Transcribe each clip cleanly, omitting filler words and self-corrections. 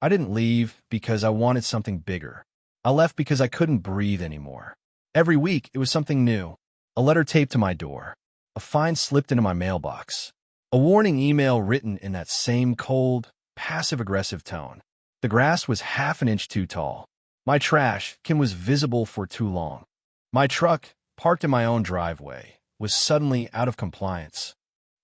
I didn't leave because I wanted something bigger. I left because I couldn't breathe anymore. Every week, it was something new. A letter taped to my door. A fine slipped into my mailbox. A warning email written in that same cold, passive-aggressive tone. The grass was half an inch too tall. My trash can was visible for too long. My truck, parked in my own driveway, was suddenly out of compliance.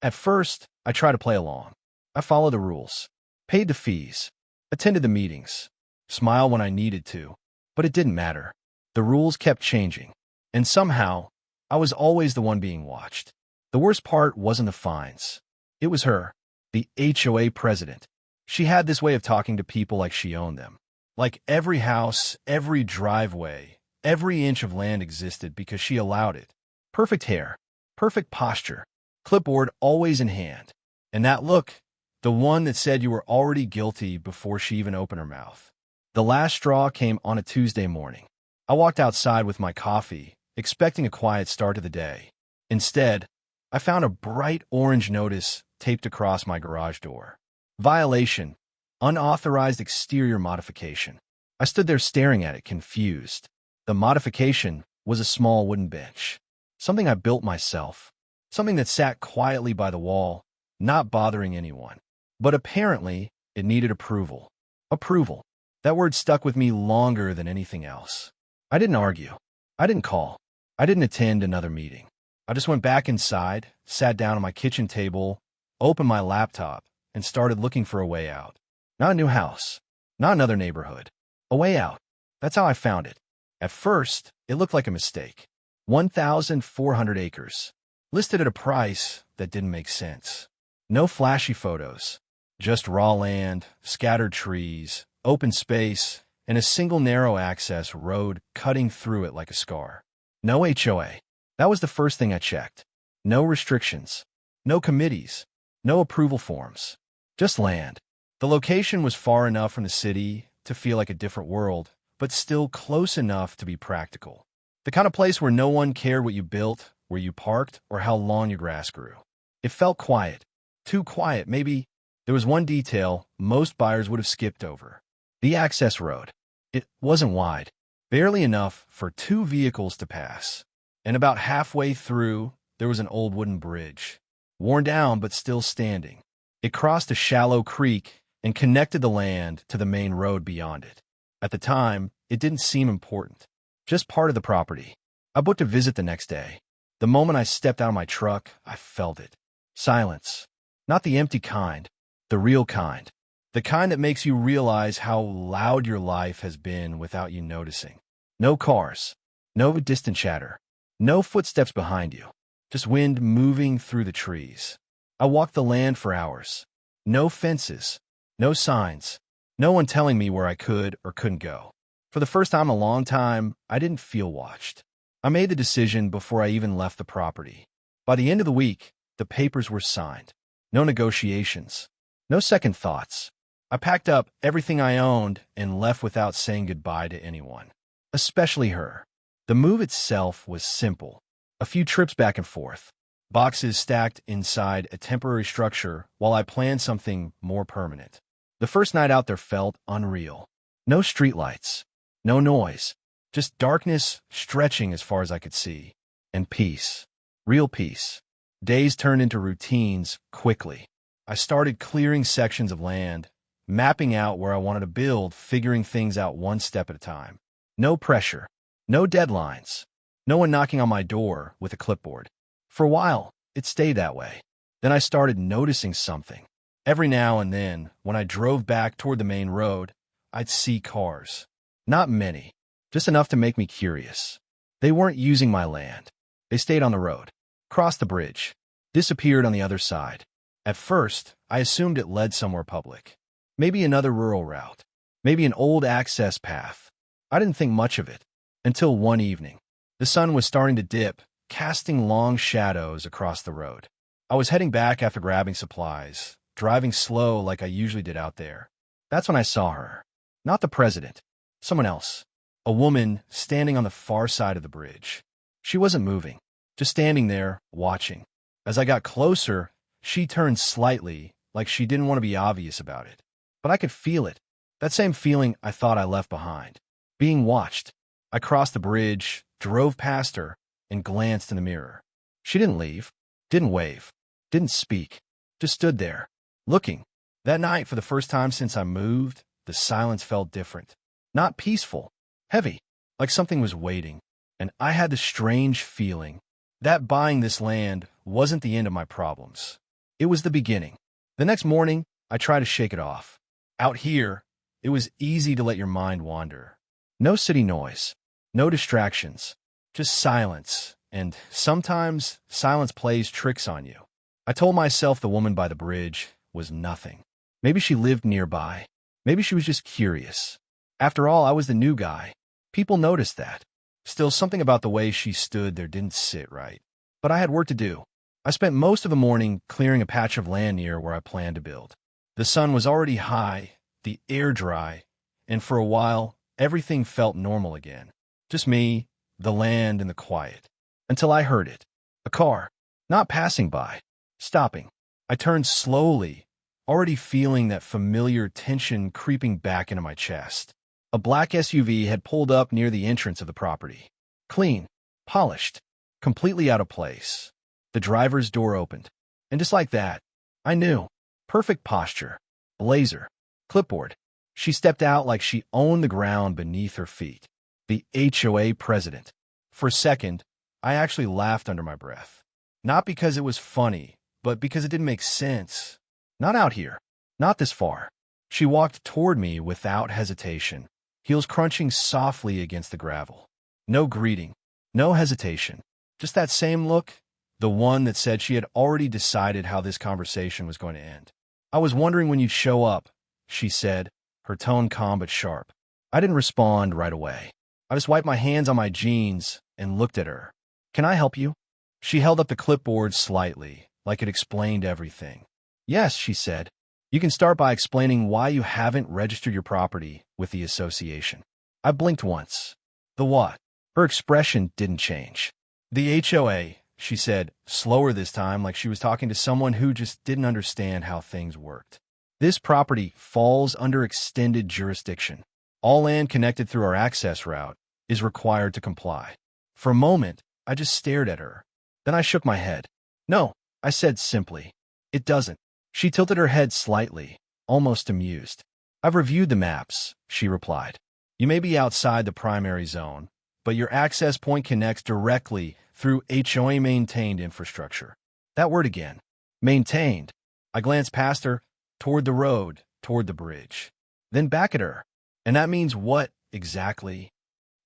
At first, I tried to play along. I followed the rules, paid the fees, attended the meetings, smiled when I needed to, but it didn't matter. The rules kept changing, and somehow, I was always the one being watched. The worst part wasn't the fines. It was her, the HOA president. She had this way of talking to people like she owned them. Like every house, every driveway, every inch of land existed because she allowed it. Perfect hair, perfect posture, clipboard always in hand. And that look, the one that said you were already guilty before she even opened her mouth. The last straw came on a Tuesday morning. I walked outside with my coffee, expecting a quiet start to the day. Instead, I found a bright orange notice taped across my garage door. Violation. Unauthorized exterior modification. I stood there staring at it, confused. The modification was a small wooden bench. Something I built myself. Something that sat quietly by the wall, not bothering anyone. But apparently, it needed approval. Approval. That word stuck with me longer than anything else. I didn't argue. I didn't call. I didn't attend another meeting. I just went back inside, sat down on my kitchen table, opened my laptop, and started looking for a way out. Not a new house. Not another neighborhood. A way out. That's how I found it. At first, it looked like a mistake. 1,400 acres. Listed at a price that didn't make sense. No flashy photos. Just raw land, scattered trees, open space, and a single narrow access road cutting through it like a scar. No HOA. That was the first thing I checked. No restrictions. No committees. No approval forms. Just land. The location was far enough from the city to feel like a different world, but still close enough to be practical. The kind of place where no one cared what you built, where you parked, or how long your grass grew. It felt quiet. Too quiet, maybe. There was one detail most buyers would have skipped over. The access road. It wasn't wide. Barely enough for two vehicles to pass. And about halfway through, there was an old wooden bridge. Worn down, but still standing. It crossed a shallow creek and connected the land to the main road beyond it. At the time, it didn't seem important. Just part of the property. I booked a visit the next day. The moment I stepped out of my truck, I felt it. Silence. Not the empty kind. The real kind. The kind that makes you realize how loud your life has been without you noticing. No cars. No distant chatter. No footsteps behind you. Just wind moving through the trees. I walked the land for hours. No fences. No signs. No one telling me where I could or couldn't go. For the first time in a long time, I didn't feel watched. I made the decision before I even left the property. By the end of the week, the papers were signed. No negotiations. No second thoughts. I packed up everything I owned and left without saying goodbye to anyone. Especially her. The move itself was simple. A few trips back and forth. Boxes stacked inside a temporary structure while I planned something more permanent. The first night out there felt unreal. No streetlights. No noise. Just darkness stretching as far as I could see. And peace. Real peace. Days turned into routines quickly. I started clearing sections of land, mapping out where I wanted to build, figuring things out one step at a time. No pressure. No deadlines. No one knocking on my door with a clipboard. For a while, it stayed that way. Then I started noticing something. Every now and then, when I drove back toward the main road, I'd see cars. Not many, just enough to make me curious. They weren't using my land. They stayed on the road, crossed the bridge, disappeared on the other side. At first, I assumed it led somewhere public. Maybe another rural route. Maybe an old access path. I didn't think much of it. Until one evening. The sun was starting to dip, casting long shadows across the road. I was heading back after grabbing supplies, driving slow like I usually did out there. That's when I saw her. Not the president. Someone else. A woman standing on the far side of the bridge. She wasn't moving, just standing there, watching. As I got closer, she turned slightly, like she didn't want to be obvious about it. But I could feel it. That same feeling I thought I left behind. Being watched. I crossed the bridge, drove past her, and glanced in the mirror. She didn't leave, didn't wave, didn't speak, just stood there, looking. That night, for the first time since I moved, the silence felt different. Not peaceful, heavy, like something was waiting. And I had the strange feeling that buying this land wasn't the end of my problems. It was the beginning. The next morning, I tried to shake it off. Out here, it was easy to let your mind wander. No city noise, no distractions, just silence, and sometimes silence plays tricks on you. I told myself the woman by the bridge was nothing. Maybe she lived nearby. Maybe she was just curious. After all, I was the new guy. People noticed that. Still, something about the way she stood there didn't sit right. But I had work to do. I spent most of the morning clearing a patch of land near where I planned to build. The sun was already high, the air dry, and for a while, everything felt normal again. Just me, the land, and the quiet. Until I heard it. A car. Not passing by. Stopping. I turned slowly, already feeling that familiar tension creeping back into my chest. A black SUV had pulled up near the entrance of the property. Clean. Polished. Completely out of place. The driver's door opened. And just like that, I knew. Perfect posture. Blazer. Clipboard. She stepped out like she owned the ground beneath her feet. The HOA president. For a second, I actually laughed under my breath. Not because it was funny, but because it didn't make sense. Not out here. Not this far. She walked toward me without hesitation, heels crunching softly against the gravel. No greeting. No hesitation. Just that same look, the one that said she had already decided how this conversation was going to end. I was wondering when you'd show up, she said, her tone calm but sharp. I didn't respond right away. I just wiped my hands on my jeans and looked at her. Can I help you? She held up the clipboard slightly, like it explained everything. Yes, she said. You can start by explaining why you haven't registered your property with the association. I blinked once. The what? Her expression didn't change. The HOA, she said, slower this time, like she was talking to someone who just didn't understand how things worked. This property falls under extended jurisdiction. All land connected through our access route is required to comply. For a moment, I just stared at her. Then I shook my head. No, I said simply. It doesn't. She tilted her head slightly, almost amused. I've reviewed the maps, she replied. You may be outside the primary zone, but your access point connects directly through HOA-maintained infrastructure. That word again. Maintained. I glanced past her, toward the road, toward the bridge. Then back at her. And that means what, exactly?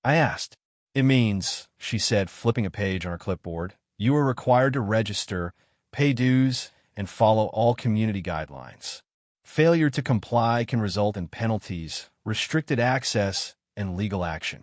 I asked. It means, she said, flipping a page on her clipboard, you are required to register, pay dues, and follow all community guidelines. Failure to comply can result in penalties, restricted access, and legal action.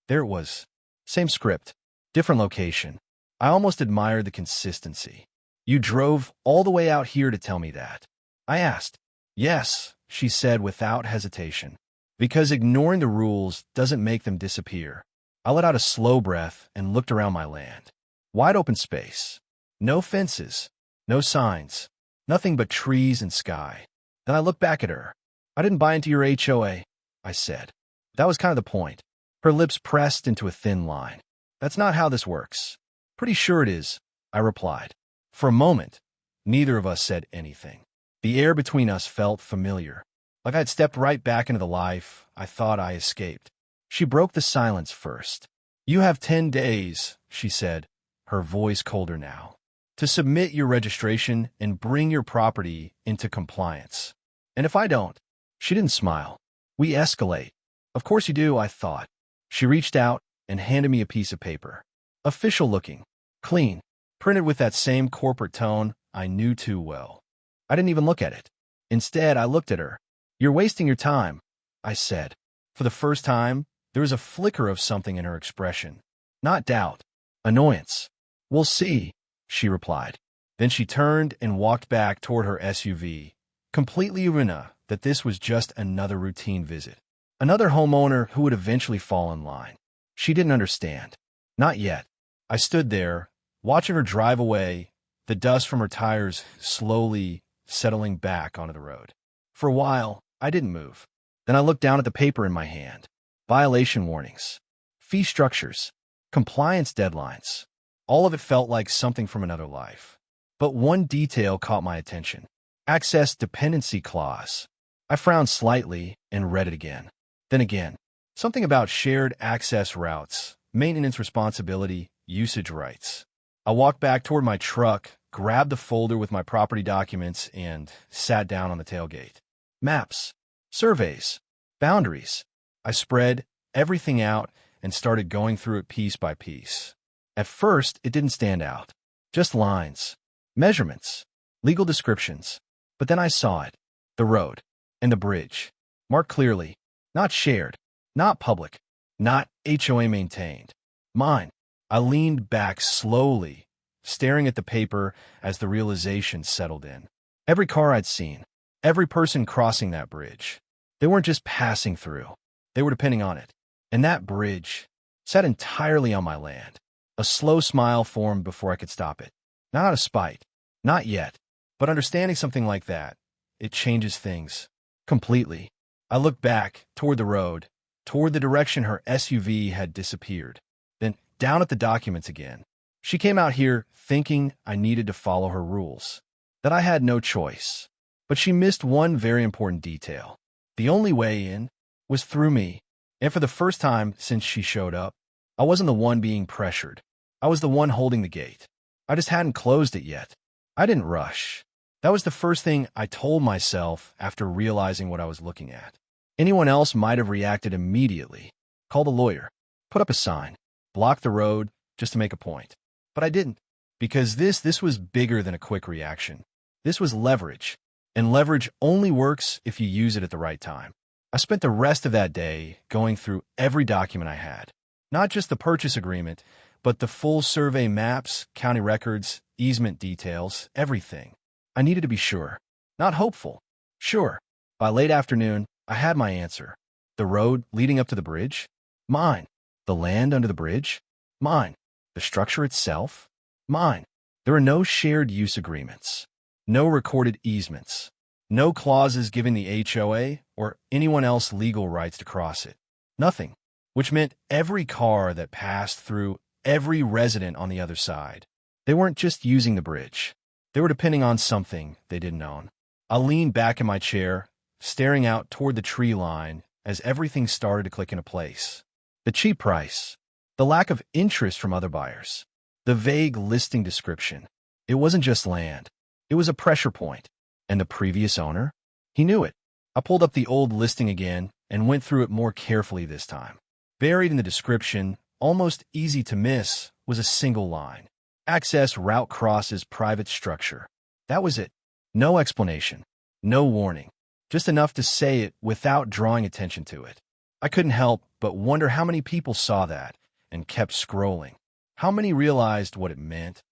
There it was. Same script, different location. I almost admired the consistency. You drove all the way out here to tell me that. I asked. Yes, she said without hesitation. Because ignoring the rules doesn't make them disappear. I let out a slow breath and looked around my land. Wide open space. No fences. No signs. Nothing but trees and sky. Then I looked back at her. I didn't buy into your HOA, I said. That was kind of the point. Her lips pressed into a thin line. That's not how this works. Pretty sure it is, I replied. For a moment, neither of us said anything. The air between us felt familiar, like I'd stepped right back into the life I thought I escaped. She broke the silence first. You have 10 days, she said, her voice colder now, to submit your registration and bring your property into compliance. And if I don't, she didn't smile. We escalate. Of course you do, I thought. She reached out and handed me a piece of paper. Official looking, clean, printed with that same corporate tone I knew too well. I didn't even look at it. Instead, I looked at her. You're wasting your time, I said. For the first time, there was a flicker of something in her expression. Not doubt, annoyance. We'll see, she replied. Then she turned and walked back toward her SUV, completely irritated that this was just another routine visit. Another homeowner who would eventually fall in line. She didn't understand. Not yet. I stood there, watching her drive away, the dust from her tires slowly settling back onto the road. For a while, I didn't move. Then I looked down at the paper in my hand. Violation warnings, fee structures, compliance deadlines. All of it felt like something from another life. But one detail caught my attention. Access dependency clause. I frowned slightly and read it again. Then again. Something about shared access routes, maintenance responsibility, usage rights. I walked back toward my truck, grabbed the folder with my property documents, and sat down on the tailgate. Maps, surveys, boundaries. I spread everything out and started going through it piece by piece. At first, it didn't stand out. Just lines, measurements, legal descriptions. But then I saw it. The road and the bridge. Marked clearly. Not shared. Not public. Not HOA maintained. Mine. I leaned back slowly, staring at the paper as the realization settled in. Every car I'd seen, every person crossing that bridge, they weren't just passing through. They were depending on it. And that bridge sat entirely on my land. A slow smile formed before I could stop it. Not out of spite. Not yet. But understanding something like that, it changes things. Completely. I looked back, toward the road, toward the direction her SUV had disappeared. Then down at the documents again. She came out here thinking I needed to follow her rules. That I had no choice. But she missed one very important detail. The only way in was through me. And for the first time since she showed up, I wasn't the one being pressured. I was the one holding the gate. I just hadn't closed it yet. I didn't rush. That was the first thing I told myself after realizing what I was looking at. Anyone else might have reacted immediately. Called a lawyer. Put up a sign. Blocked the road just to make a point. But I didn't. Because this was bigger than a quick reaction. This was leverage. And leverage only works if you use it at the right time. I spent the rest of that day going through every document I had. Not just the purchase agreement, but the full survey maps, county records, easement details, everything. I needed to be sure. Not hopeful. Sure. By late afternoon, I had my answer. The road leading up to the bridge? Mine. The land under the bridge? Mine. The structure itself? Mine. There are no shared use agreements. No recorded easements. No clauses giving the HOA or anyone else legal rights to cross it. Nothing. Which meant every car that passed through every resident on the other side. They weren't just using the bridge. They were depending on something they didn't own. I leaned back in my chair, staring out toward the tree line as everything started to click into place. The cheap price. The lack of interest from other buyers. The vague listing description. It wasn't just land. It was a pressure point. And the previous owner? He knew it. I pulled up the old listing again and went through it more carefully this time. Buried in the description, almost easy to miss, was a single line. Access route crosses private structure. That was it. No explanation. No warning. Just enough to say it without drawing attention to it. I couldn't help but wonder how many people saw that and kept scrolling. How many realized what it meant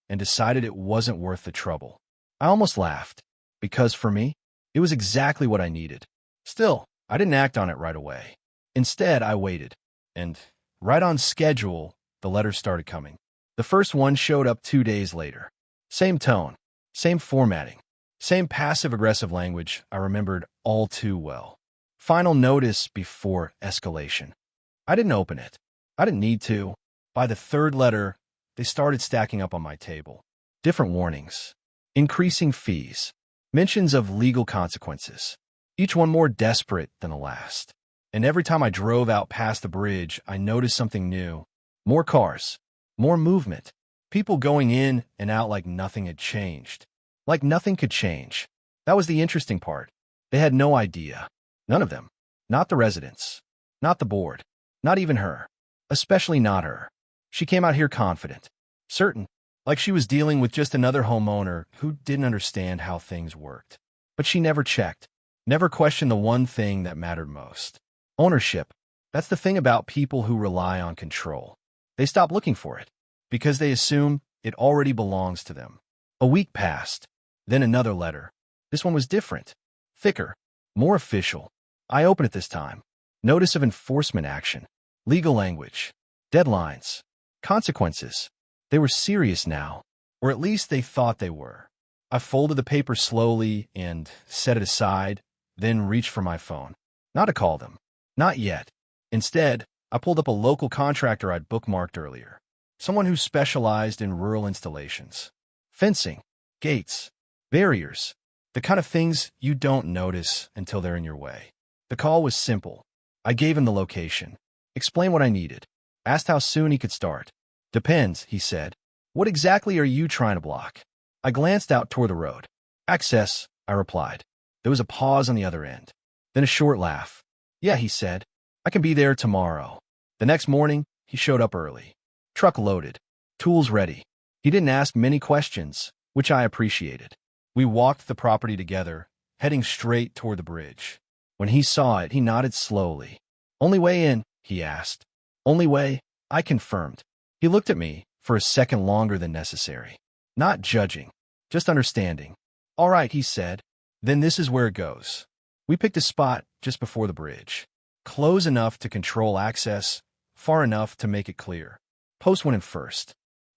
and decided it wasn't worth the trouble. I almost laughed, because for me, it was exactly what I needed. Still, I didn't act on it right away. Instead, I waited. And right on schedule, the letters started coming. The first one showed up 2 days later. Same tone, same formatting, same passive-aggressive language I remembered all too well. Final notice before escalation. I didn't open it. I didn't need to. By the third letter, they started stacking up on my table. Different warnings. Increasing fees. Mentions of legal consequences. Each one more desperate than the last. And every time I drove out past the bridge, I noticed something new. More cars. More movement. People going in and out like nothing had changed. Like nothing could change. That was the interesting part. They had no idea. None of them. Not the residents. Not the board. Not even her. Especially not her. She came out here confident. Certain. Like she was dealing with just another homeowner who didn't understand how things worked. But she never checked. Never questioned the one thing that mattered most. Ownership. That's the thing about people who rely on control. They stop looking for it because they assume it already belongs to them. A week passed. Then another letter. This one was different. Thicker. More official. I opened it this time. Notice of enforcement action. Legal language. Deadlines. Consequences. They were serious now. Or at least they thought they were. I folded the paper slowly and set it aside, then reached for my phone. Not to call them. Not yet. Instead, I pulled up a local contractor I'd bookmarked earlier. Someone who specialized in rural installations. Fencing, gates, barriers, the kind of things you don't notice until they're in your way. The call was simple. I gave him the location, explained what I needed, asked how soon he could start. Depends, he said. What exactly are you trying to block? I glanced out toward the road. Access, I replied. There was a pause on the other end. Then a short laugh. Yeah, he said. I can be there tomorrow. The next morning, he showed up early. Truck loaded. Tools ready. He didn't ask many questions, which I appreciated. We walked the property together, heading straight toward the bridge. When he saw it, he nodded slowly. Only way in, he asked. Only way, I confirmed. He looked at me for a second longer than necessary. Not judging, just understanding. All right, he said. Then this is where it goes. We picked a spot just before the bridge. Close enough to control access, far enough to make it clear. Post went in first.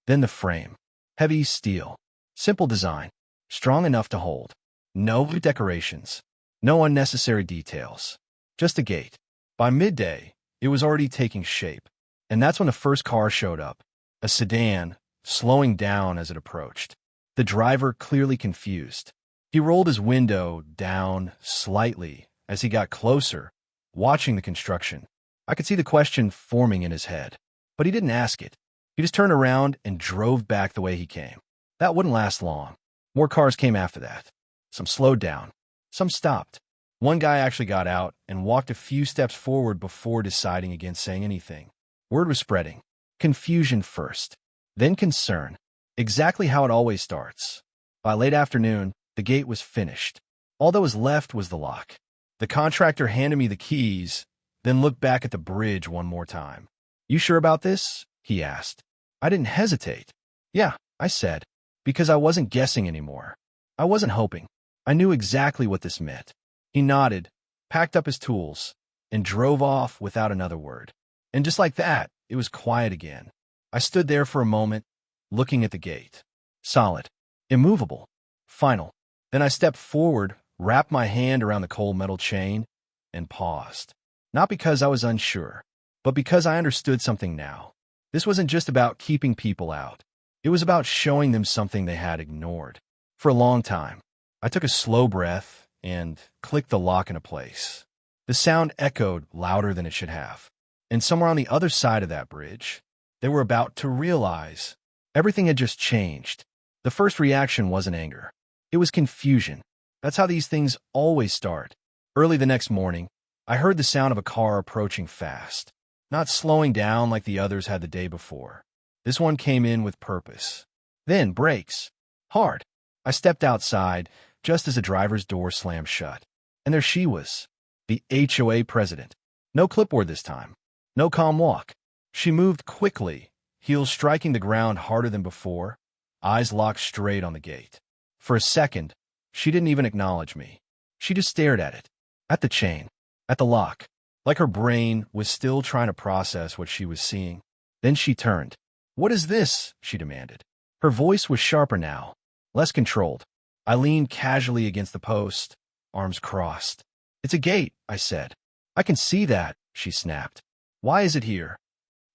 Then the frame. Heavy steel. Simple design. Strong enough to hold. No decorations. No unnecessary details. Just a gate. By midday, it was already taking shape. And that's when the first car showed up. A sedan, slowing down as it approached. The driver clearly confused. He rolled his window down slightly as he got closer, watching the construction. I could see the question forming in his head. But he didn't ask it. He just turned around and drove back the way he came. That wouldn't last long. More cars came after that. Some slowed down. Some stopped. One guy actually got out and walked a few steps forward before deciding against saying anything. Word was spreading. Confusion first. Then concern. Exactly how it always starts. By late afternoon, the gate was finished. All that was left was the lock. The contractor handed me the keys, then looked back at the bridge one more time. You sure about this? He asked. I didn't hesitate. Yeah, I said, because I wasn't guessing anymore. I wasn't hoping. I knew exactly what this meant. He nodded, packed up his tools, and drove off without another word. And just like that, it was quiet again. I stood there for a moment, looking at the gate. Solid. Immovable. Final. Then I stepped forward, wrapped my hand around the cold metal chain, and paused. Not because I was unsure, but because I understood something now. This wasn't just about keeping people out. It was about showing them something they had ignored. For a long time, I took a slow breath and clicked the lock into place. The sound echoed louder than it should have. And somewhere on the other side of that bridge, they were about to realize everything had just changed. The first reaction wasn't anger. It was confusion. That's how these things always start. Early the next morning, I heard the sound of a car approaching fast, not slowing down like the others had the day before. This one came in with purpose. Then brakes. Hard. I stepped outside just as the driver's door slammed shut. And there she was, the HOA president. No clipboard this time. No calm walk. She moved quickly, heels striking the ground harder than before, eyes locked straight on the gate. For a second, she didn't even acknowledge me. She just stared at it, at the chain, at the lock, like her brain was still trying to process what she was seeing. Then she turned. What is this? She demanded. Her voice was sharper now, less controlled. I leaned casually against the post, arms crossed. It's a gate, I said. I can see that, she snapped. Why is it here?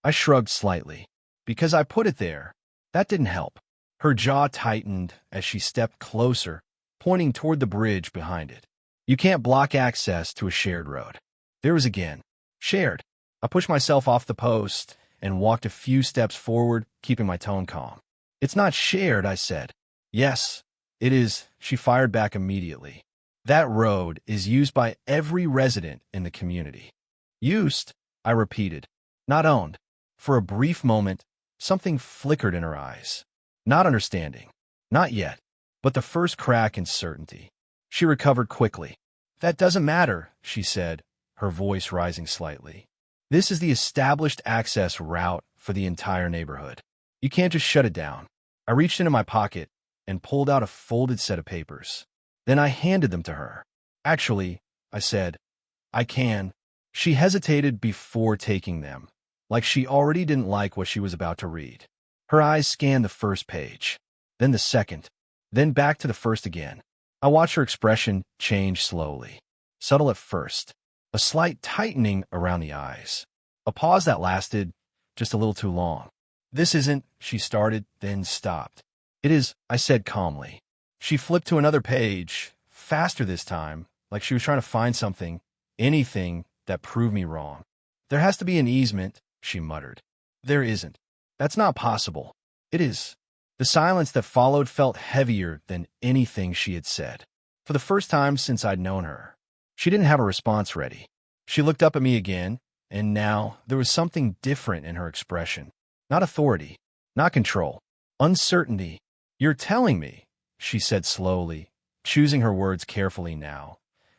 I shrugged slightly. Because I put it there. That didn't help. Her jaw tightened as she stepped closer, pointing toward the bridge behind it. You can't block access to a shared road. There was again. Shared. I pushed myself off the post and walked a few steps forward, keeping my tone calm. It's not shared, I said. Yes, it is, she fired back immediately. That road is used by every resident in the community. Used, I repeated. Not owned. For a brief moment, something flickered in her eyes. Not understanding. Not yet. But the first crack in certainty. She recovered quickly. That doesn't matter, she said, her voice rising slightly. This is the established access route for the entire neighborhood. You can't just shut it down. I reached into my pocket and pulled out a folded set of papers. Then I handed them to her. Actually, I said, I can. She hesitated before taking them, like she already didn't like what she was about to read. Her eyes scanned the first page, then the second, then back to the first again. I watched her expression change slowly. Subtle at first, a slight tightening around the eyes, a pause that lasted just a little too long. "This isn't," she started, then stopped. "It is," I said calmly. She flipped to another page, faster this time, like she was trying to find something, anything that proved me wrong. "There has to be an easement," she muttered. "There isn't. That's not possible." "It is." The silence that followed felt heavier than anything she had said. For the first time since I'd known her, she didn't have a response ready. She looked up at me again, and now there was something different in her expression. Not authority, not control, uncertainty. "You're telling me," she said slowly, choosing her words carefully now,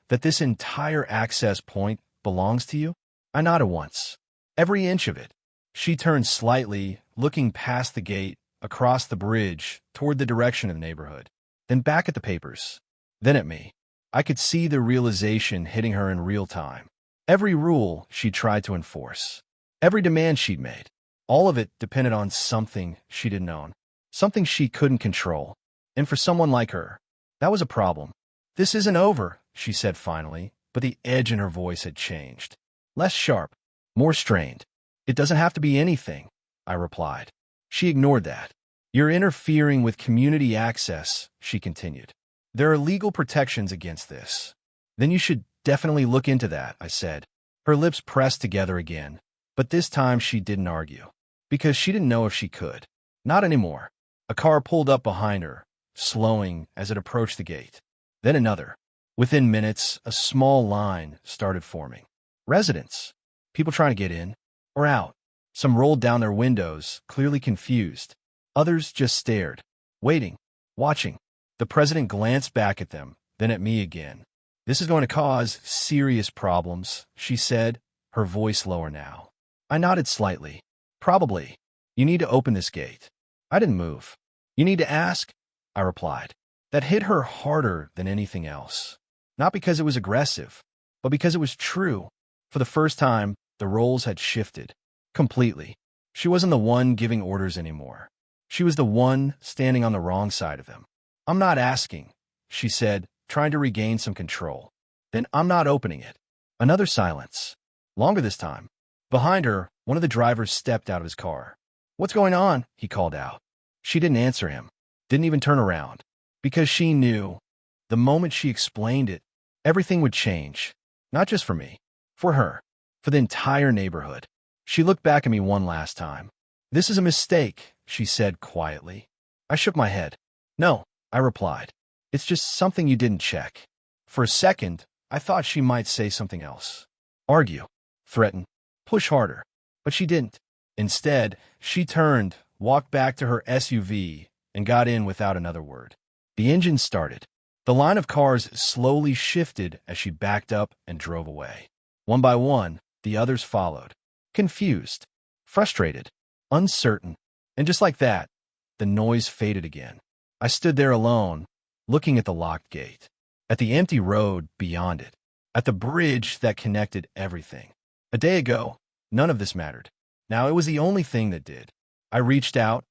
"that this entire access point belongs to you?" I nodded once. "Every inch of it." She turned slightly, looking past the gate, across the bridge, toward the direction of the neighborhood, then back at the papers, then at me. I could see the realization hitting her in real time. Every rule she tried to enforce, every demand she'd made, all of it depended on something she didn't own, something she couldn't control. And for someone like her, that was a problem. "This isn't over," she said finally, but the edge in her voice had changed. Less sharp, more strained. "It doesn't have to be anything," I replied. She ignored that. "You're interfering with community access," she continued. "There are legal protections against this." "Then you should definitely look into that," I said. Her lips pressed together again, but this time she didn't argue, because she didn't know if she could. Not anymore. A car pulled up behind her, slowing as it approached the gate. Then another. Within minutes, a small line started forming. Residents. People trying to get in or out. Some rolled down their windows, clearly confused. Others just stared, waiting, watching. The president glanced back at them, then at me again. "This is going to cause serious problems," she said, her voice lower now. I nodded slightly. "Probably. You need to open this gate." I didn't move. "You need to ask," I replied. That hit her harder than anything else. Not because it was aggressive, but because it was true. For the first time, the roles had shifted. Completely. She wasn't the one giving orders anymore. She was the one standing on the wrong side of them. "I'm not asking," she said, trying to regain some control. "Then I'm not opening it." Another silence. Longer this time. Behind her, one of the drivers stepped out of his car. "What's going on?" he called out. She didn't answer him, didn't even turn around, because she knew the moment she explained it, everything would change. Not just for me, for her, for the entire neighborhood. She looked back at me one last time. "This is a mistake," she said quietly. I shook my head. "No," I replied. "It's just something you didn't check." For a second, I thought she might say something else. Argue, threaten, push harder. But she didn't. Instead, she turned, walked back to her SUV, and got in without another word. The engine started. The line of cars slowly shifted as she backed up and drove away. One by one, the others followed. Confused, frustrated, uncertain. And just like that, the noise faded again. I stood there alone, looking at the locked gate, at the empty road beyond it, at the bridge that connected everything. A day ago, none of this mattered. Now it was the only thing that did. I reached out,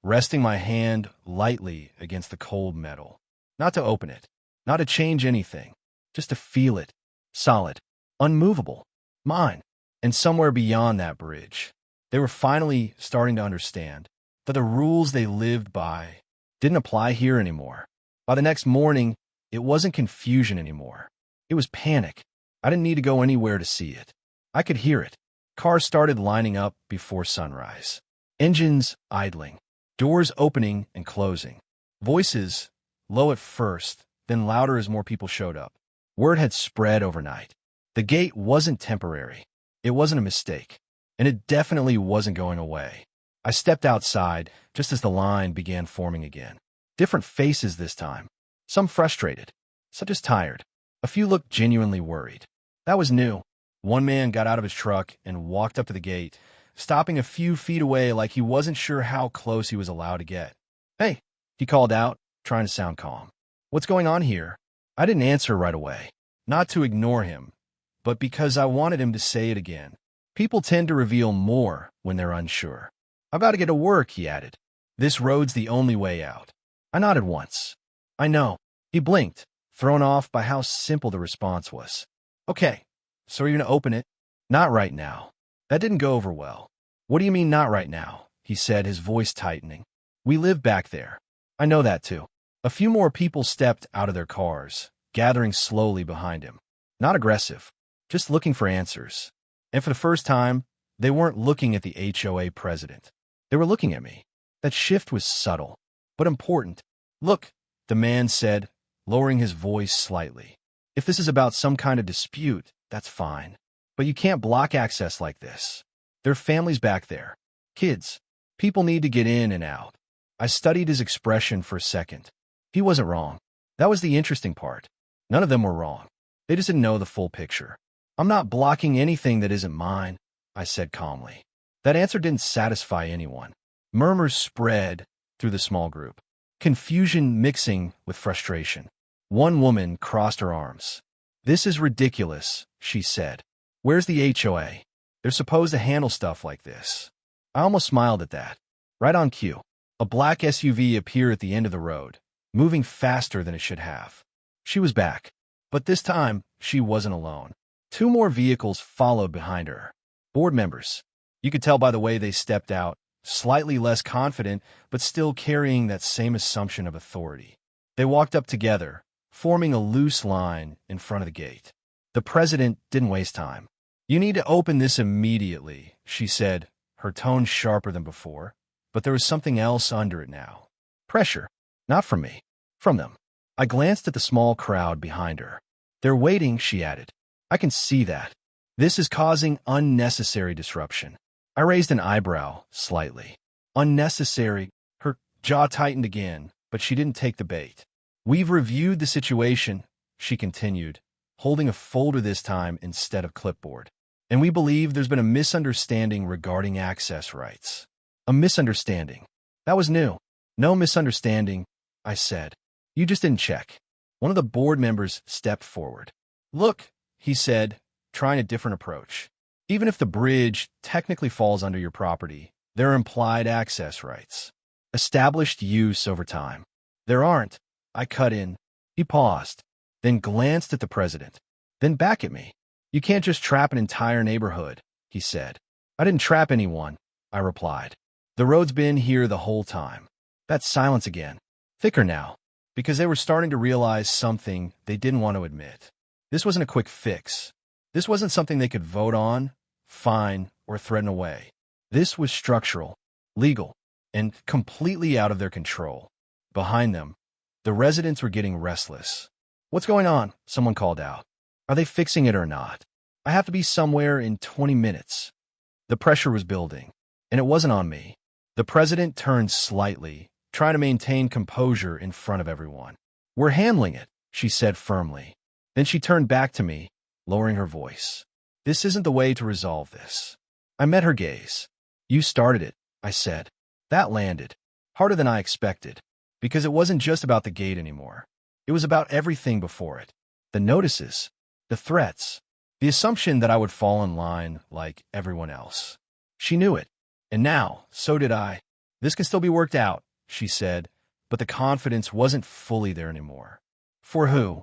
resting my hand lightly against the cold metal. Not to open it, not to change anything, just to feel it, solid, unmovable, mine. And somewhere beyond that bridge, they were finally starting to understand that the rules they lived by didn't apply here anymore. By the next morning, it wasn't confusion anymore. It was panic. I didn't need to go anywhere to see it. I could hear it. Cars started lining up before sunrise. Engines idling. Doors opening and closing. Voices, low at first, then louder as more people showed up. Word had spread overnight. The gate wasn't temporary. It wasn't a mistake. And it definitely wasn't going away. I stepped outside just as the line began forming again. Different faces this time. Some frustrated, some just tired. A few looked genuinely worried. That was new. One man got out of his truck and walked up to the gate, stopping a few feet away like he wasn't sure how close he was allowed to get. "Hey," he called out, trying to sound calm. "What's going on here?" I didn't answer right away. Not to ignore him, but because I wanted him to say it again. People tend to reveal more when they're unsure. "I've got to get to work," he added. "This road's the only way out." I nodded once. "I know." He blinked, thrown off by how simple the response was. "Okay, So are you going to open it? Not right now. That didn't go over well. What do you mean not right now? He said, his voice tightening. We live back there. I know that too. A few more people stepped out of their cars, gathering slowly behind him. Not aggressive, just looking for answers. And for the first time, they weren't looking at the HOA president. They were looking at me. That shift was subtle, but important. Look, the man said, lowering his voice slightly. If this is about some kind of dispute, that's fine. But you can't block access like this. There are families back there. Kids. People need to get in and out. I studied his expression for a second. He wasn't wrong. That was the interesting part. None of them were wrong. They just didn't know the full picture. I'm not blocking anything that isn't mine, I said calmly. That answer didn't satisfy anyone. Murmurs spread through the small group, confusion mixing with frustration. One woman crossed her arms. This is ridiculous, she said. Where's the HOA? They're supposed to handle stuff like this. I almost smiled at that. Right on cue. A black SUV appeared at the end of the road, moving faster than it should have. She was back. But this time, she wasn't alone. Two more vehicles followed behind her. Board members. You could tell by the way they stepped out, slightly less confident, but still carrying that same assumption of authority. They walked up together, forming a loose line in front of the gate. The president didn't waste time. You need to open this immediately, she said, her tone sharper than before. But there was something else under it now. Pressure. Not from me. From them. I glanced at the small crowd behind her. They're waiting, she added. I can see that. This is causing unnecessary disruption. I raised an eyebrow slightly. Unnecessary. Her jaw tightened again, but she didn't take the bait. We've reviewed the situation, she continued, holding a folder this time instead of clipboard. And we believe there's been a misunderstanding regarding access rights. A misunderstanding. That was new. No misunderstanding, I said. You just didn't check. One of the board members stepped forward. Look, he said, trying a different approach. Even if the bridge technically falls under your property, there are implied access rights. Established use over time. There aren't. I cut in. He paused, then glanced at the president, then back at me. You can't just trap an entire neighborhood, he said. I didn't trap anyone, I replied. The road's been here the whole time. That silence again. Thicker now, because they were starting to realize something they didn't want to admit. This wasn't a quick fix. This wasn't something they could vote on, fine, or threaten away. This was structural, legal, and completely out of their control. Behind them, the residents were getting restless. What's going on? Someone called out. Are they fixing it or not? I have to be somewhere in 20 minutes. The pressure was building, and it wasn't on me. The president turned slightly, trying to maintain composure in front of everyone. We're handling it, she said firmly. Then she turned back to me, lowering her voice. This isn't the way to resolve this. I met her gaze. You started it, I said. That landed. Harder than I expected. Because it wasn't just about the gate anymore. It was about everything before it. The notices. The threats. The assumption that I would fall in line like everyone else. She knew it. And now, so did I. This can still be worked out, she said, but the confidence wasn't fully there anymore. For who?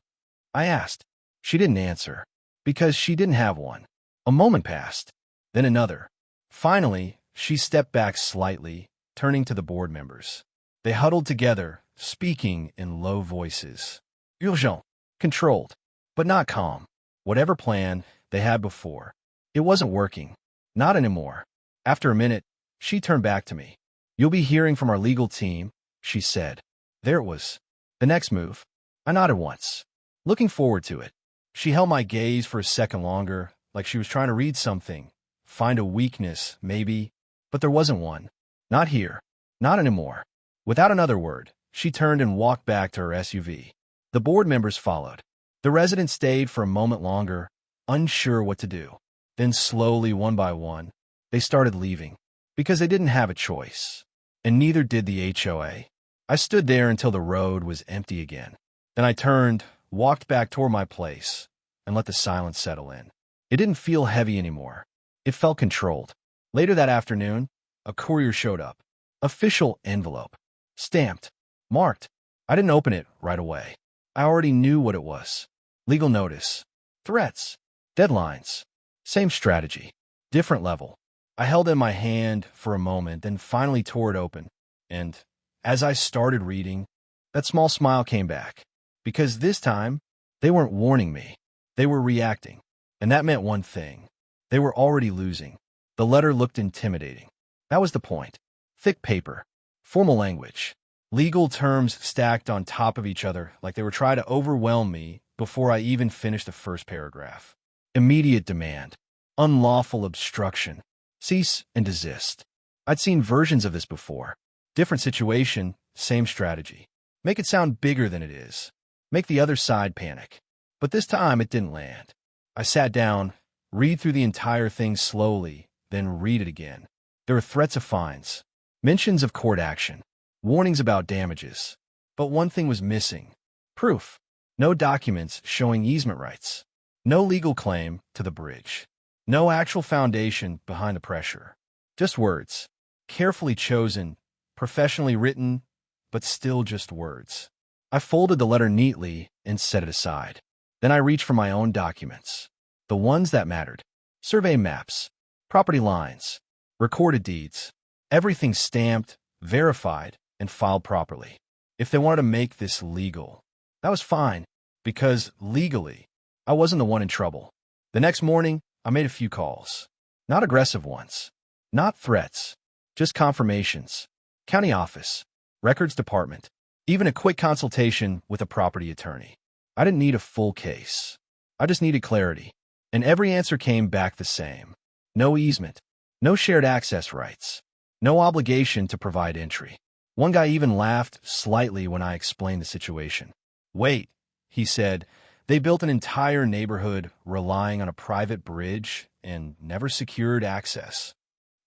I asked. She didn't answer. Because she didn't have one. A moment passed. Then another. Finally, she stepped back slightly, turning to the board members. They huddled together, speaking in low voices. Urgent. Controlled. But not calm. Whatever plan they had before. It wasn't working. Not anymore. After a minute, she turned back to me. You'll be hearing from our legal team, she said. There it was. The next move. I nodded once. Looking forward to it. She held my gaze for a second longer, like she was trying to read something. Find a weakness, maybe. But there wasn't one. Not here. Not anymore. Without another word, she turned and walked back to her SUV. The board members followed. The residents stayed for a moment longer, unsure what to do. Then slowly, one by one, they started leaving. Because they didn't have a choice. And neither did the HOA. I stood there until the road was empty again. Then I turned, walked back toward my place, and let the silence settle in. It didn't feel heavy anymore. It felt controlled. Later that afternoon, a courier showed up. Official envelope. Stamped. Marked. I didn't open it right away. I already knew what it was. Legal notice. Threats. Deadlines. Same strategy. Different level. I held it in my hand for a moment, then finally tore it open. And as I started reading, that small smile came back. Because this time, they weren't warning me. They were reacting. And that meant one thing. They were already losing. The letter looked intimidating. That was the point. Thick paper. Formal language. Legal terms stacked on top of each other like they were trying to overwhelm me before I even finished the first paragraph. Immediate demand. Unlawful obstruction. Cease and desist. I'd seen versions of this before. Different situation, same strategy. Make it sound bigger than it is. Make the other side panic. But this time it didn't land. I sat down, read through the entire thing slowly, then read it again. There were threats of fines, mentions of court action, warnings about damages. But one thing was missing. Proof. No documents showing easement rights. No legal claim to the bridge. No actual foundation behind the pressure. Just words. Carefully chosen, professionally written, but still just words. I folded the letter neatly and set it aside. Then I reached for my own documents. The ones that mattered. Survey maps, property lines, recorded deeds. Everything stamped, verified, and filed properly. If they wanted to make this legal, that was fine, because legally, I wasn't the one in trouble. The next morning, I made a few calls. Not aggressive ones. Not threats. Just confirmations. County office. Records department. Even a quick consultation with a property attorney. I didn't need a full case. I just needed clarity. And every answer came back the same. No easement. No shared access rights. No obligation to provide entry. One guy even laughed slightly when I explained the situation. Wait, he said, they built an entire neighborhood relying on a private bridge and never secured access.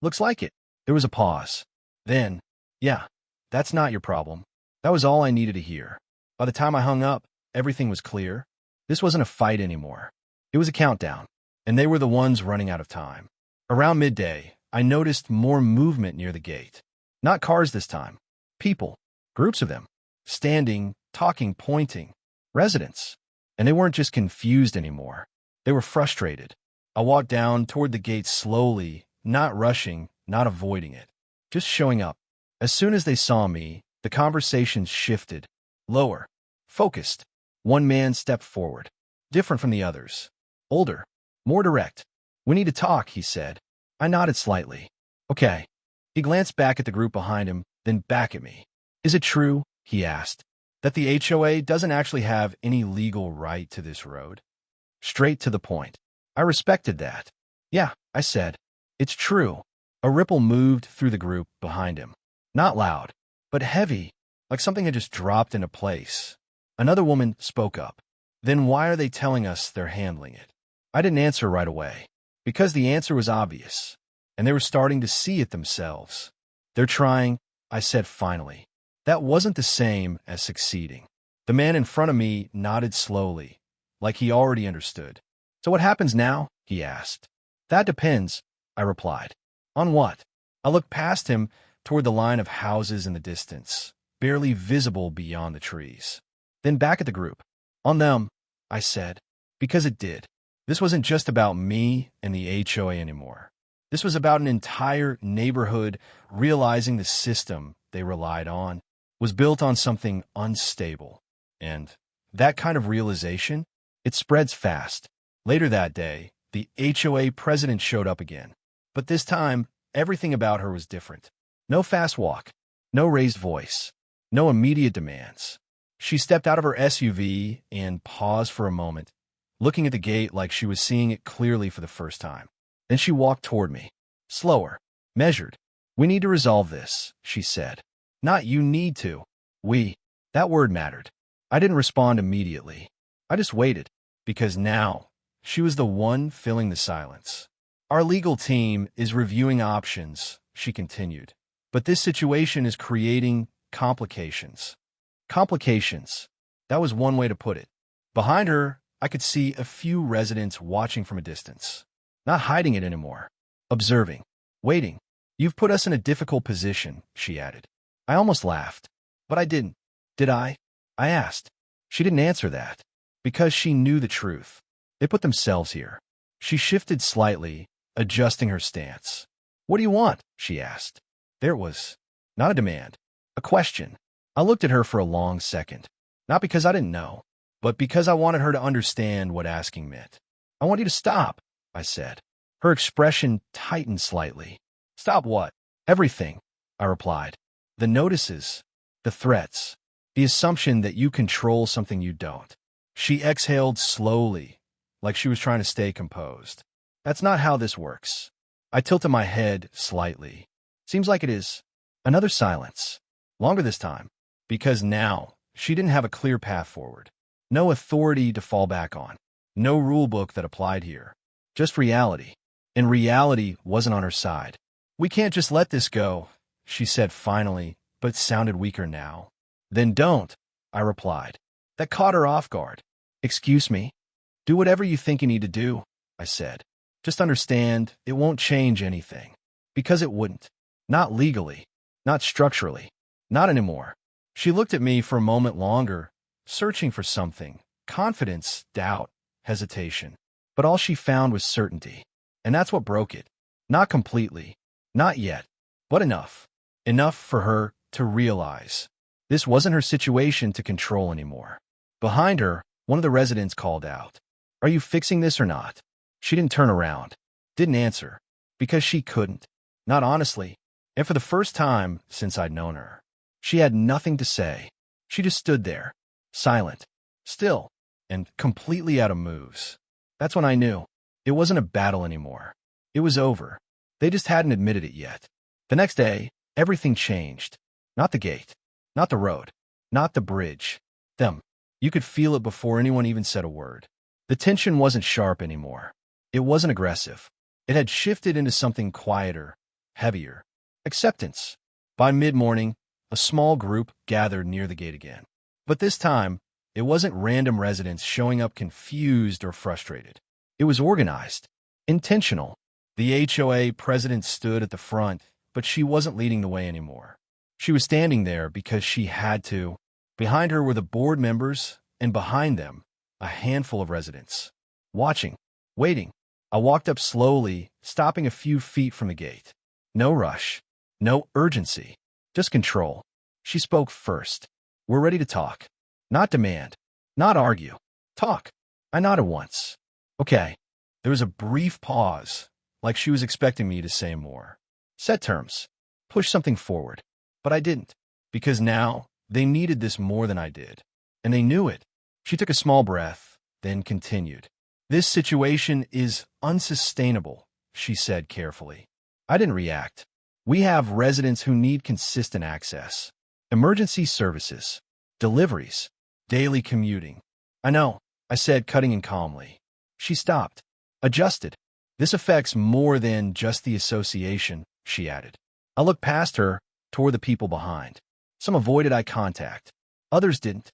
Looks like it. There was a pause. Then, yeah, that's not your problem. That was all I needed to hear. By the time I hung up, everything was clear. This wasn't a fight anymore. It was a countdown, and they were the ones running out of time. Around midday, I noticed more movement near the gate. Not cars this time. People. Groups of them. Standing, talking, pointing. Residents. And they weren't just confused anymore. They were frustrated. I walked down toward the gate slowly, not rushing, not avoiding it. Just showing up. As soon as they saw me, the conversation shifted. Lower. Focused. One man stepped forward. Different from the others. Older. More direct. We need to talk, he said. I nodded slightly. Okay. He glanced back at the group behind him, then back at me. Is it true, he asked, that the HOA doesn't actually have any legal right to this road? Straight to the point. I respected that. Yeah, I said. It's true. A ripple moved through the group behind him. Not loud, but heavy, like something had just dropped into place. Another woman spoke up. Then why are they telling us they're handling it? I didn't answer right away, because the answer was obvious, and they were starting to see it themselves. They're trying, I said finally. That wasn't the same as succeeding. The man in front of me nodded slowly, like he already understood. So what happens now? He asked. That depends, I replied. On what? I looked past him toward the line of houses in the distance, barely visible beyond the trees. Then back at the group. On them, I said, because it did. This wasn't just about me and the HOA anymore. This was about an entire neighborhood realizing the system they relied on was built on something unstable. And that kind of realization, it spreads fast. Later that day, the HOA president showed up again. But this time, everything about her was different. No fast walk, no raised voice, no immediate demands. She stepped out of her SUV and paused for a moment, looking at the gate like she was seeing it clearly for the first time. Then she walked toward me. Slower, measured. We need to resolve this, she said. Not you need to. We. That word mattered. I didn't respond immediately. I just waited, because now she was the one filling the silence. Our legal team is reviewing options, she continued. But this situation is creating complications. Complications. That was one way to put it. Behind her, I could see a few residents watching from a distance. Not hiding it anymore. Observing. Waiting. You've put us in a difficult position, she added. I almost laughed. But I didn't. Did I? I asked. She didn't answer that. Because she knew the truth. They put themselves here. She shifted slightly, adjusting her stance. "What do you want?" she asked. There it was. Not a demand. A question. I looked at her for a long second. Not because I didn't know, but because I wanted her to understand what asking meant. "I want you to stop," I said. Her expression tightened slightly. "Stop what?" "Everything," I replied. "The notices, the threats, the assumption that you control something you don't." She exhaled slowly, like she was trying to stay composed. "That's not how this works." I tilted my head slightly. "Seems like it is." Another silence. Longer this time. Because now, she didn't have a clear path forward. No authority to fall back on. No rule book that applied here. Just reality. And reality wasn't on her side. "We can't just let this go," she said finally, but sounded weaker now. "Then don't," I replied. That caught her off guard. "Excuse me?" "Do whatever you think you need to do," I said. "Just understand, it won't change anything." Because it wouldn't. Not legally. Not structurally. Not anymore. She looked at me for a moment longer, searching for something. Confidence, doubt, hesitation. But all she found was certainty. And that's what broke it. Not completely. Not yet. But enough. Enough for her to realize. This wasn't her situation to control anymore. Behind her, one of the residents called out, "Are you fixing this or not?" She didn't turn around. Didn't answer. Because she couldn't. Not honestly. And for the first time since I'd known her, she had nothing to say. She just stood there, silent, still, and completely out of moves. That's when I knew. It wasn't a battle anymore. It was over. They just hadn't admitted it yet. The next day, everything changed. Not the gate. Not the road. Not the bridge. Them. You could feel it before anyone even said a word. The tension wasn't sharp anymore. It wasn't aggressive. It had shifted into something quieter, heavier. Acceptance. By mid-morning, a small group gathered near the gate again. But this time, it wasn't random residents showing up confused or frustrated. It was organized. Intentional. The HOA president stood at the front, but she wasn't leading the way anymore. She was standing there because she had to. Behind her were the board members, and behind them, a handful of residents. Watching. Waiting. I walked up slowly, stopping a few feet from the gate. No rush. No urgency. Just control. She spoke first. "We're ready to talk." Not demand. Not argue. Talk. I nodded once. "Okay." There was a brief pause, like she was expecting me to say more. Set terms. Push something forward. But I didn't. Because now, they needed this more than I did. And they knew it. She took a small breath, then continued. "This situation is unsustainable," she said carefully. I didn't react. "We have residents who need consistent access. Emergency services. Deliveries. Daily commuting." "I know," I said, cutting in calmly. She stopped. Adjusted. "This affects more than just the association," she added. I looked past her, toward the people behind. Some avoided eye contact. Others didn't.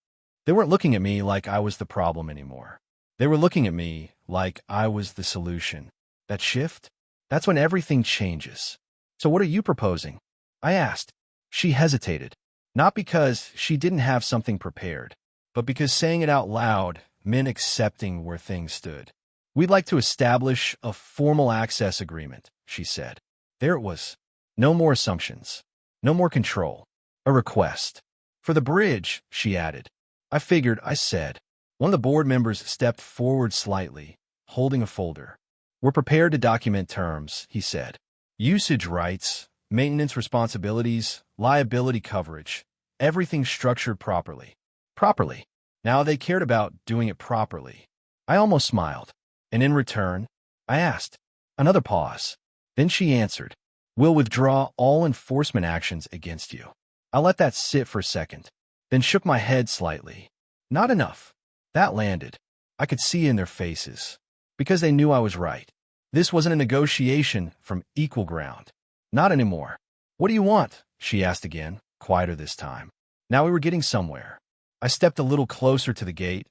They weren't looking at me like I was the problem anymore. They were looking at me like I was the solution. That shift? That's when everything changes. "So what are you proposing?" I asked. She hesitated. Not because she didn't have something prepared, but because saying it out loud meant accepting where things stood. "We'd like to establish a formal access agreement," she said. There it was. No more assumptions. No more control. A request. "For the bridge," she added. I figured, I said. One of the board members stepped forward slightly, holding a folder. "We're prepared to document terms," he said. "Usage rights, maintenance responsibilities, liability coverage, everything structured properly." Properly. Now they cared about doing it properly. I almost smiled. And in return, I asked. Another pause. Then she answered, "We'll withdraw all enforcement actions against you." I let that sit for a second, then shook my head slightly. Not enough. That landed. I could see in their faces. Because they knew I was right. This wasn't a negotiation from equal ground. Not anymore. "What do you want?" she asked again, quieter this time. Now we were getting somewhere. I stepped a little closer to the gate,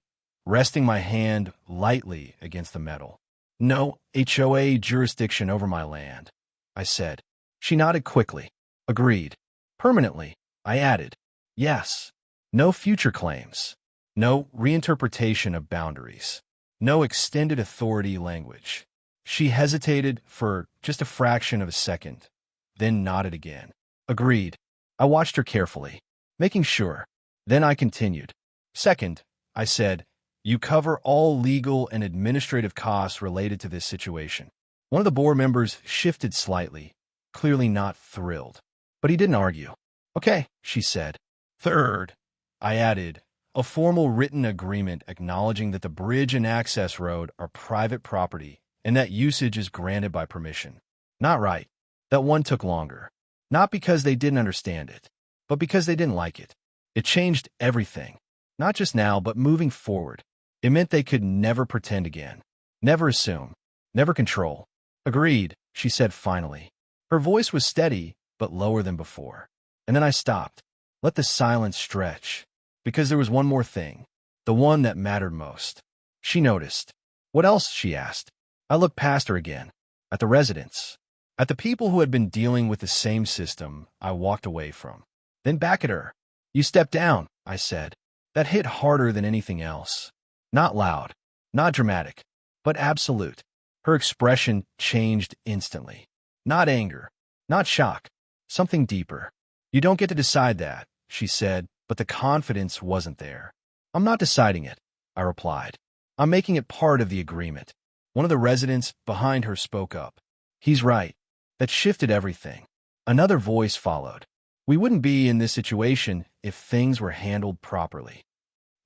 resting my hand lightly against the metal. "No HOA jurisdiction over my land," I said. She nodded quickly. Agreed. Permanently, I added. Yes. No future claims. No reinterpretation of boundaries. No extended authority language. She hesitated for just a fraction of a second, then nodded again. Agreed. I watched her carefully, making sure. Then I continued. Second, I said, you cover all legal and administrative costs related to this situation. One of the board members shifted slightly, clearly not thrilled. But he didn't argue. Okay, she said. Third, I added, a formal written agreement acknowledging that the bridge and access road are private property and that usage is granted by permission. Not right. That one took longer. Not because they didn't understand it, but because they didn't like it. It changed everything. Not just now, but moving forward. It meant they could never pretend again. Never assume. Never control. Agreed, she said finally. Her voice was steady, but lower than before. And then I stopped. Let the silence stretch. Because there was one more thing. The one that mattered most. She noticed. What else? She asked. I looked past her again. At the residents. At the people who had been dealing with the same system I walked away from. Then back at her. You stepped down, I said. That hit harder than anything else. Not loud, not dramatic, but absolute. Her expression changed instantly. Not anger, not shock, something deeper. You don't get to decide that, she said, but the confidence wasn't there. I'm not deciding it, I replied. I'm making it part of the agreement. One of the residents behind her spoke up. He's right. That shifted everything. Another voice followed. We wouldn't be in this situation if things were handled properly.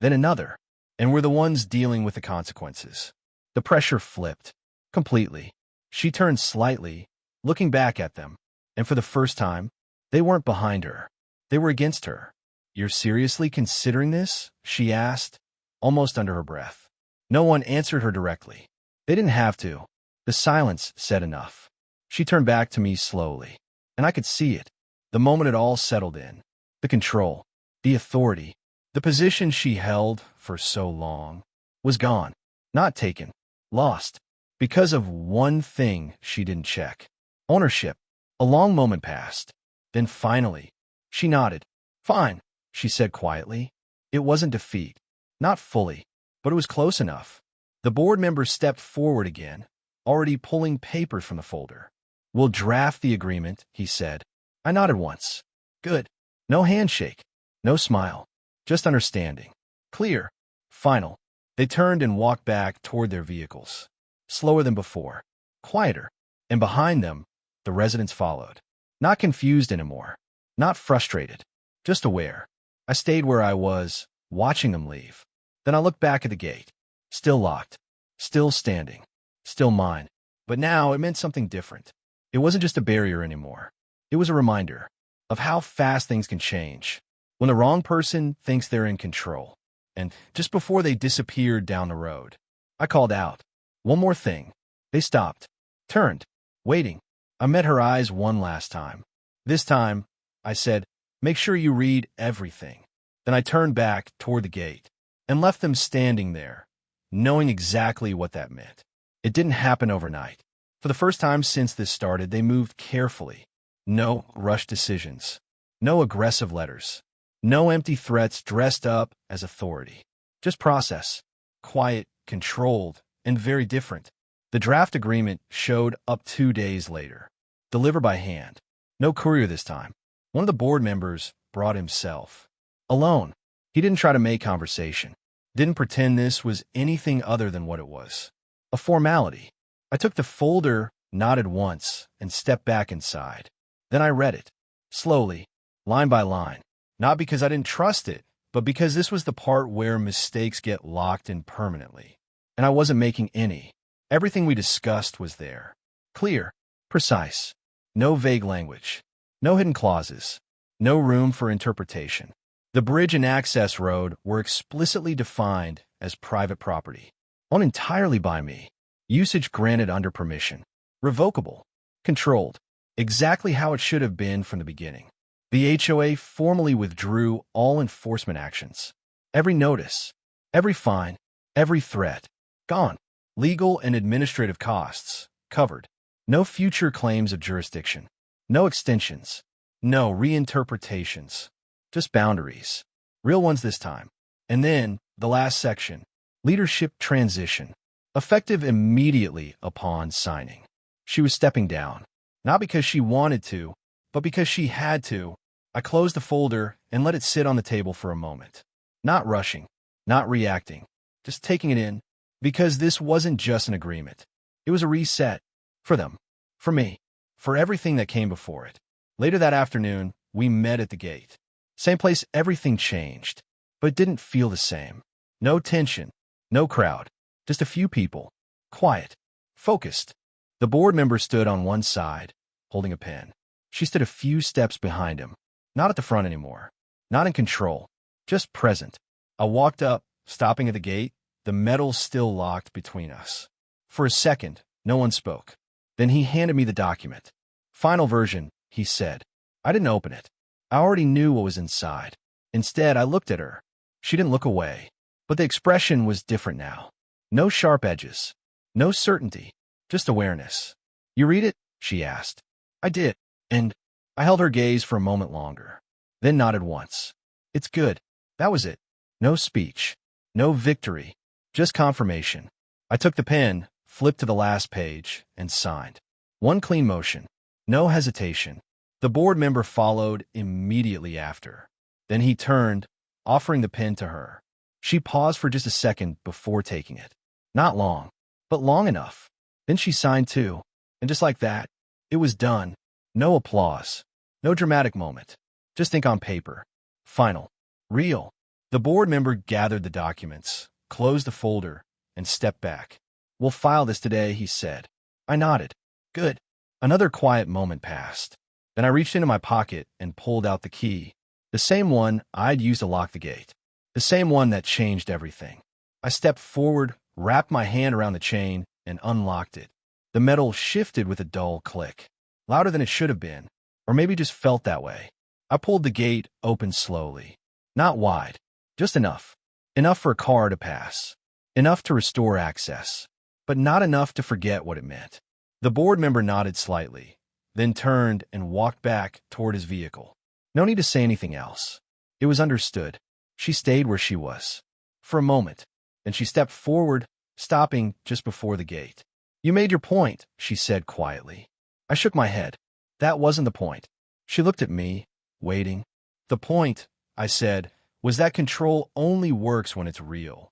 Then another. And we're the ones dealing with the consequences. The pressure flipped. Completely. She turned slightly, looking back at them. And for the first time, they weren't behind her. They were against her. You're seriously considering this? She asked, almost under her breath. No one answered her directly. They didn't have to. The silence said enough. She turned back to me slowly. And I could see it. The moment it all settled in. The control. The authority. The position she held for so long was gone, not taken, lost, because of one thing she didn't check. Ownership. A long moment passed. Then finally, she nodded. Fine, she said quietly. It wasn't defeat. Not fully, but it was close enough. The board member stepped forward again, already pulling papers from the folder. We'll draft the agreement, he said. I nodded once. Good. No handshake. No smile. Just understanding. Clear. Final. They turned and walked back toward their vehicles. Slower than before. Quieter. And behind them, the residents followed. Not confused anymore. Not frustrated. Just aware. I stayed where I was, watching them leave. Then I looked back at the gate. Still locked. Still standing. Still mine. But now it meant something different. It wasn't just a barrier anymore. It was a reminder of how fast things can change. When the wrong person thinks they're in control. And just before they disappeared down the road, I called out. One more thing. They stopped. Turned. Waiting. I met her eyes one last time. This time, I said, make sure you read everything. Then I turned back toward the gate and left them standing there, knowing exactly what that meant. It didn't happen overnight. For the first time since this started, they moved carefully. No rushed decisions. No aggressive letters. No empty threats dressed up as authority. Just process. Quiet, controlled, and very different. The draft agreement showed up 2 days later. Delivered by hand. No courier this time. One of the board members brought himself. Alone. He didn't try to make conversation. Didn't pretend this was anything other than what it was. A formality. I took the folder, nodded once, and stepped back inside. Then I read it. Slowly. Line by line. Not because I didn't trust it, but because this was the part where mistakes get locked in permanently. And I wasn't making any. Everything we discussed was there. Clear. Precise. No vague language. No hidden clauses. No room for interpretation. The bridge and access road were explicitly defined as private property. Owned entirely by me. Usage granted under permission. Revocable. Controlled. Exactly how it should have been from the beginning. The HOA formally withdrew all enforcement actions. Every notice, every fine, every threat, gone. Legal and administrative costs, covered. No future claims of jurisdiction. No extensions. No reinterpretations. Just boundaries. Real ones this time. And then, the last section. Leadership transition. effective immediately upon signing. She was stepping down, not because she wanted to, but because she had to. I closed the folder and let it sit on the table for a moment. Not rushing, not reacting, just taking it in, because this wasn't just an agreement. It was a reset. For them, for me, for everything that came before it. Later that afternoon, we met at the gate. Same place, everything changed, but it didn't feel the same. No tension, no crowd, just a few people. Quiet, focused. The board member stood on one side, holding a pen. She stood a few steps behind him, not at the front anymore, not in control, just present. I walked up, stopping at the gate, the metal still locked between us. For a second, no one spoke. Then he handed me the document. Final version, he said. I didn't open it. I already knew what was inside. Instead, I looked at her. She didn't look away, but the expression was different now. No sharp edges, no certainty, just awareness. You read it? She asked. I did, and I held her gaze for a moment longer, then nodded once. It's good. That was it. No speech, no victory, just confirmation. I took the pen, flipped to the last page, and signed. One clean motion, no hesitation. The board member followed immediately after. Then he turned, offering the pen to her. She paused for just a second before taking it. Not long, but long enough. Then she signed too, and just like that, it was done. No applause, no dramatic moment, just ink on paper. Final. Real. The board member gathered the documents, closed the folder, and stepped back. We'll file this today, he said. I nodded. Good. Another quiet moment passed. Then I reached into my pocket and pulled out the key, the same one I'd used to lock the gate, the same one that changed everything. I stepped forward, wrapped my hand around the chain, and unlocked it. The metal shifted with a dull click, louder than it should have been, or maybe just felt that way. I pulled the gate open slowly. Not wide, just enough. Enough for a car to pass. Enough to restore access, but not enough to forget what it meant. The board member nodded slightly, then turned and walked back toward his vehicle. No need to say anything else. It was understood. She stayed where she was. For a moment. Then she stepped forward, stopping just before the gate. You made your point, she said quietly. I shook my head. That wasn't the point. She looked at me, waiting. The point, I said, was that control only works when it's real.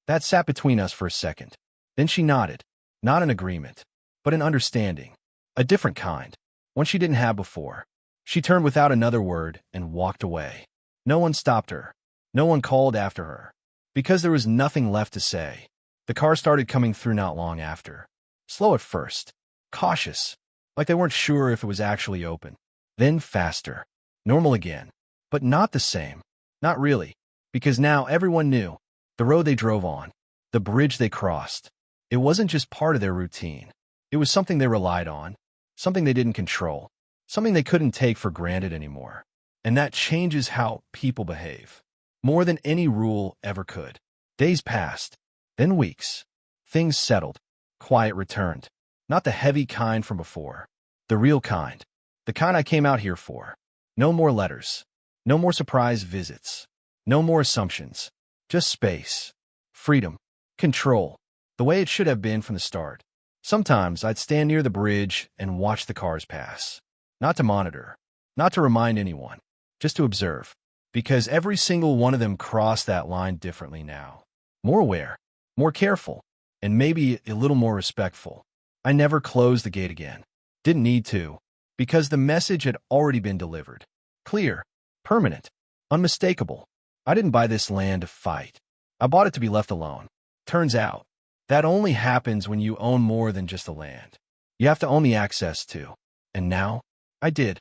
That sat between us for a second. Then she nodded. Not an agreement, but an understanding. A different kind. One she didn't have before. She turned without another word and walked away. No one stopped her. No one called after her. Because there was nothing left to say. The car started coming through not long after. Slow at first. Cautious. Like they weren't sure if it was actually open. Then faster. Normal again. But not the same. Not really. Because now everyone knew. The road they drove on. The bridge they crossed. It wasn't just part of their routine. It was something they relied on. Something they didn't control. Something they couldn't take for granted anymore. And that changes how people behave. More than any rule ever could. Days passed. Then weeks. Things settled. Quiet returned. Not the heavy kind from before. The real kind. The kind I came out here for. No more letters. No more surprise visits. No more assumptions. Just space. Freedom. Control. The way it should have been from the start. Sometimes I'd stand near the bridge and watch the cars pass. Not to monitor. Not to remind anyone. Just to observe. Because every single one of them crossed that line differently now. More aware. More careful. And maybe a little more respectful. I never closed the gate again. Didn't need to. Because the message had already been delivered. Clear. Permanent. Unmistakable. I didn't buy this land to fight. I bought it to be left alone. Turns out, that only happens when you own more than just the land. You have to own the access too. And now, I did.